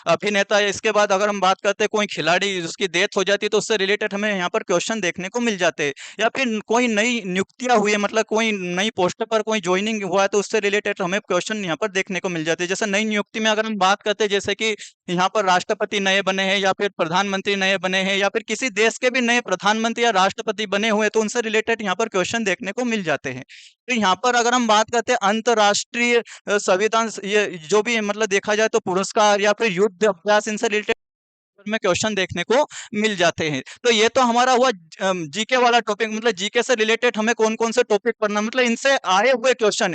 अभिनेता है। इसके बाद अगर हम बात करते हैं कोई खिलाड़ी उसकी डेथ हो जाती है तो उससे रिलेटेड हमें यहाँ पर क्वेश्चन देखने को मिल जाते हैं। या फिर कोई नई नियुक्तियां हुई है, मतलब कोई नई पोस्ट पर कोई ज्वाइनिंग हुआ है तो उससे रिलेटेड हमें क्वेश्चन यहाँ पर देखने को मिल जाते हैं। जैसे नई नियुक्ति में अगर हम बात करते हैं, जैसे कि यहाँ पर राष्ट्रपति नए बने हैं या फिर प्रधानमंत्री नए बने हैं या फिर किसी देश के भी नए प्रधानमंत्री या राष्ट्रपति बने हुए, तो उनसे रिलेटेड यहाँ पर क्वेश्चन देखने को मिल जाते हैं। तो यहाँ पर अगर हम बात करते हैं अंतरराष्ट्रीय संविधान, ये जो भी मतलब देखा जाए तो पुरस्कार या फिर युद्ध अभ्यास, इनसे रिलेटेड में क्वेश्चन देखने को मिल जाते हैं। तो ये तो हमारा हुआ जीके वाला टॉपिक, मतलब जीके से रिलेटेड हमें कौन कौन से टॉपिक पढ़ना, मतलब इनसे आए हुए क्वेश्चन।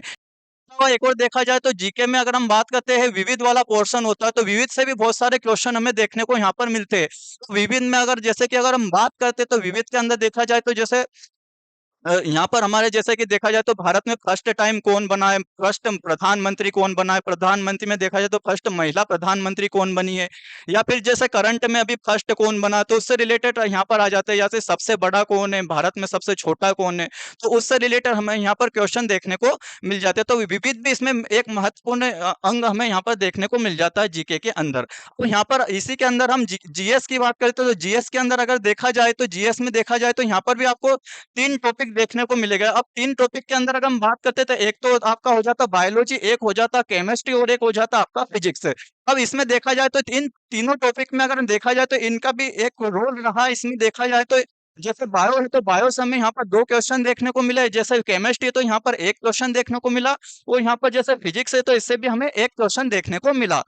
तो एक और देखा जाए तो जीके में अगर हम बात करते हैं विविध वाला पोर्शन होता है, तो विविध से भी बहुत सारे क्वेश्चन हमें देखने को यहाँ पर मिलते हैं। तो विविध में अगर जैसे कि अगर हम बात करते हैं तो विविध के अंदर देखा जाए तो जैसे यहाँ पर हमारे जैसे कि देखा जाए तो भारत में फर्स्ट टाइम कौन बना है, फर्स्ट प्रधानमंत्री कौन बना है, प्रधानमंत्री में देखा जाए तो फर्स्ट महिला प्रधानमंत्री कौन बनी है, या फिर जैसे करंट में अभी फर्स्ट कौन बना, तो उससे रिलेटेड यहाँ पर आ जाते हैं, जैसे सबसे बड़ा कौन है भारत में, सबसे छोटा कौन है, तो उससे रिलेटेड हमें यहाँ पर क्वेश्चन देखने को मिल जाते हैं। तो विविध भी इसमें एक महत्वपूर्ण अंग हमें यहाँ पर देखने को मिल जाता है जीके के अंदर। तो यहाँ पर इसी के अंदर हम जीएस की बात करते हैं, तो जीएस के अंदर अगर देखा जाए तो जीएस में देखा जाए तो यहाँ पर भी आपको 3 टॉपिक देखने को मिलेगा। अब 3 टॉपिक के अंदर अगर हम बात करते हैं तो एक तो आपका हो जाता बायोलॉजी, एक हो जाता केमिस्ट्री और एक हो जाता आपका फिजिक्स। अब इसमें देखा जाए तो इन तीनों टॉपिक में अगर देखा जाए तो इनका भी एक रोल रहा है। इसमें देखा जाए तो जैसे बायो है तो बायो से हमें यहाँ पर 2 क्वेश्चन देखने को मिले, जैसे केमिस्ट्री है तो यहाँ पर 1 क्वेश्चन देखने को मिला, और यहाँ पर जैसे फिजिक्स है तो इससे भी हमें 1 क्वेश्चन देखने को मिला।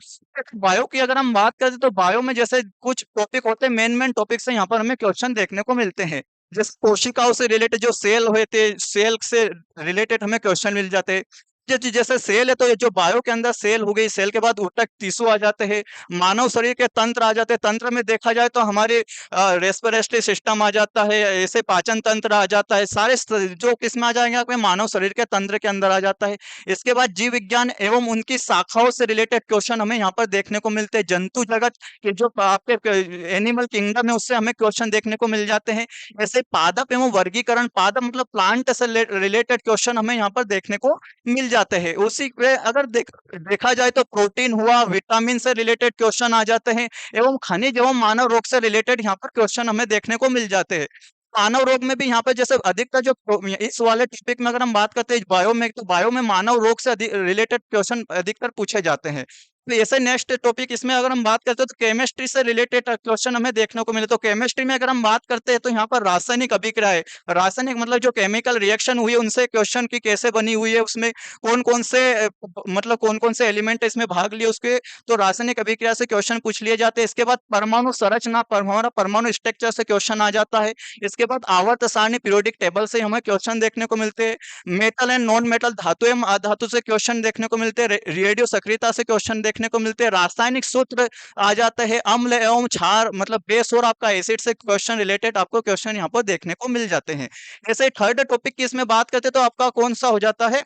बायो की अगर हम बात करें तो बायो में जैसे कुछ टॉपिक होते हैं, मेन टॉपिक से यहाँ पर हमें क्वेश्चन देखने को मिलते हैं। जैसे कोशिकाओं से रिलेटेड जो सेल हुए थे, सेल से रिलेटेड हमें क्वेश्चन मिल जाते हैं। जैसे सेल है तो ये जो बायो के अंदर सेल हो गई, सेल के बाद ऊतक टिश्यू आ जाते हैं, मानव शरीर के तंत्र आ जाते हैं, तंत्र में देखा जाए तो हमारे रेस्पिरेटरी सिस्टम आ जाता है, ऐसे पाचन तंत्र आ जाता है, सारे जो किस में आ जाएंगे आपके मानव शरीर के तंत्र के अंदर आ जाता है। इसके बाद जीव विज्ञान एवं उनकी शाखाओं से रिलेटेड क्वेश्चन हमें यहाँ पर देखने को मिलते हैं। जंतु जगत के जो आपके एनिमल किंगडम है उससे हमें क्वेश्चन देखने को मिल जाते हैं। ऐसे पादप एवं वर्गीकरण, पादप मतलब प्लांट से रिलेटेड क्वेश्चन हमें यहाँ पर देखने को मिल जाते हैं। उसी पे अगर देखा जाए तो प्रोटीन हुआ, विटामिन से रिलेटेड क्वेश्चन आ जाते हैं, एवं खनिज एवं मानव रोग से रिलेटेड यहाँ पर क्वेश्चन हमें देखने को मिल जाते हैं। मानव रोग में भी यहाँ पर जैसे अधिकतर जो इस वाले टॉपिक में अगर हम बात करते हैं बायो में, तो बायो में मानव रोग से रिलेटेड क्वेश्चन अधिकतर पूछे जाते हैं। तो ऐसे नेक्स्ट टॉपिक इसमें अगर हम बात करते हैं तो केमिस्ट्री से रिलेटेड क्वेश्चन हमें देखने को मिले। तो केमिस्ट्री में अगर हम बात करते हैं तो यहाँ पर रासायनिक अभिक्रियाएं, रासायनिक मतलब जो केमिकल रिएक्शन हुई है उनसे क्वेश्चन की कैसे बनी हुई है, उसमें कौन कौन से मतलब कौन कौन से एलिमेंट इसमें भाग लिए उसके, तो रासायनिक अभिक्रिया से क्वेश्चन पूछ लिए जाते हैं। इसके बाद परमाणु संरचना, परमाणु स्ट्रक्चर से क्वेश्चन आ जाता है। इसके बाद आवर्त सारणी पीरियोडिक टेबल से हमें क्वेश्चन देखने को मिलते हैं। मेटल एंड नॉन मेटल, धातु एवं अधातु से क्वेश्चन देखने को मिलते हैं। रेडियो सक्रियता से क्वेश्चन देखने को मिलते हैं। रासायनिक सूत्र आ जाते हैं। अम्ल एवं क्षार मतलब बेस और आपका एसिड से क्वेश्चन रिलेटेड आपको क्वेश्चन यहाँ पर देखने को मिल जाते हैं। ऐसे थर्ड टॉपिक की इसमें बात करते तो आपका कौन सा हो जाता है,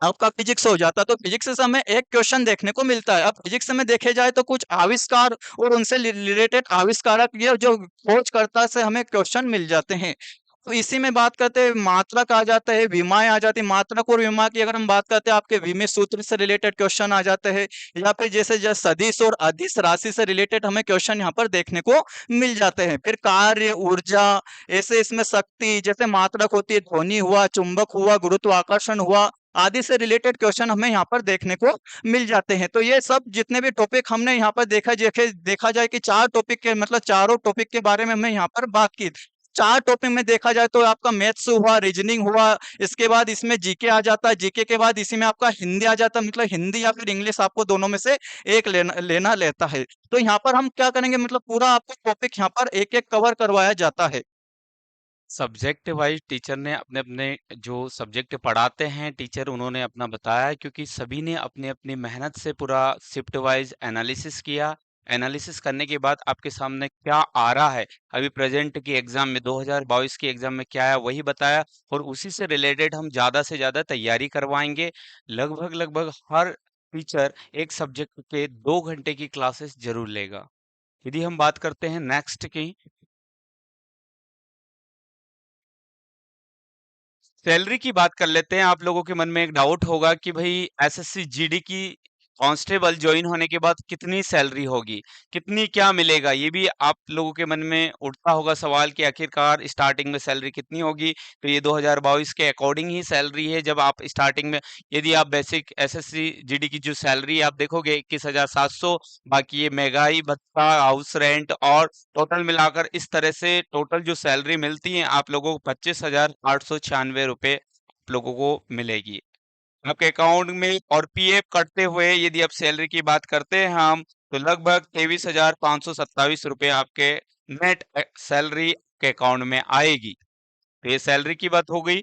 आपका फिजिक्स हो जाता है। तो फिजिक्स से हमें एक क्वेश्चन देखने को मिलता है। अब फिजिक्स में देखे जाए तो कुछ आविष्कार और उनसे रिलेटेड आविष्कारक ये जो खोजकर्ता से हमें क्वेश्चन मिल जाते हैं। तो इसी में बात करते हैं मात्रक आ जाता है, विमाएं आ जाती है। मात्रक और विमा की अगर हम बात करते हैं आपके विमेय सूत्र से रिलेटेड क्वेश्चन आ जाते हैं, या फिर जैसे सदिश और अदिश राशि से रिलेटेड हमें क्वेश्चन यहाँ पर देखने को मिल जाते हैं। फिर कार्य, ऊर्जा, ऐसे इसमें शक्ति, जैसे मात्रक होती है ध्वनि हुआ, चुंबक हुआ, गुरुत्वाकर्षण हुआ, आदि से रिलेटेड क्वेश्चन हमें यहाँ पर देखने को मिल जाते हैं। तो ये सब जितने भी टॉपिक हमने यहाँ पर देखा जाए कि 4 टॉपिक के मतलब चारों टॉपिक के बारे में हमने यहाँ पर बात की। 4 टॉपिक में देखा जाए तो आपका मैथ्स हुआ, रीजनिंग हुआ, इसके बाद इसमें जीके आ जाता है, जीके के बाद इसी में आपका हिंदी आ जाता है, मतलब हिंदी या फिर इंग्लिश आपको दोनों में से एक लेना लेता है। तो यहाँ पर हम क्या करेंगे, मतलब पूरा आपको टॉपिक यहाँ पर एक एक कवर करवाया जाता है। सब्जेक्ट वाइज टीचर ने अपने अपने जो सब्जेक्ट पढ़ाते हैं टीचर उन्होंने अपना बताया, क्योंकि सभी ने अपनी अपनी मेहनत से पूरा शिफ्ट वाइज एनालिसिस किया। एनालिसिस करने के बाद आपके सामने क्या आ रहा है, अभी प्रेजेंट की एग्जाम में 2022 की एग्जाम में क्या है वही बताया, और उसी से रिलेटेड हम ज़्यादा से ज़्यादा तैयारी करवाएंगे। लगभग लगभग हर टीचर एक सब्जेक्ट के 2 घंटे की क्लासेस जरूर लेगा। यदि हम बात करते हैं नेक्स्ट की, सैलरी की बात कर लेते हैं। आप लोगों के मन में एक डाउट होगा कि भाई एसएससी जीडी की कांस्टेबल ज्वाइन होने के बाद कितनी सैलरी होगी, कितनी क्या मिलेगा, ये भी आप लोगों के मन में उठता होगा सवाल कि आखिरकार स्टार्टिंग में सैलरी कितनी होगी। तो ये 2022 के अकॉर्डिंग ही सैलरी है। जब आप स्टार्टिंग में यदि आप बेसिक एसएससी जीडी की जो सैलरी आप देखोगे 21,700, बाकी ये महंगाई भत्ता, हाउस रेंट और टोटल मिलाकर इस तरह से टोटल जो सैलरी मिलती है आप लोगों को 25,896 रुपये आप लोगों को मिलेगी आपके अकाउंट में। और पीएफ कटते हुए यदि आप सैलरी की बात करते हैं हम, तो लगभग 23,527 रुपये आपके नेट सैलरी के अकाउंट में आएगी। तो ये सैलरी की बात हो गई।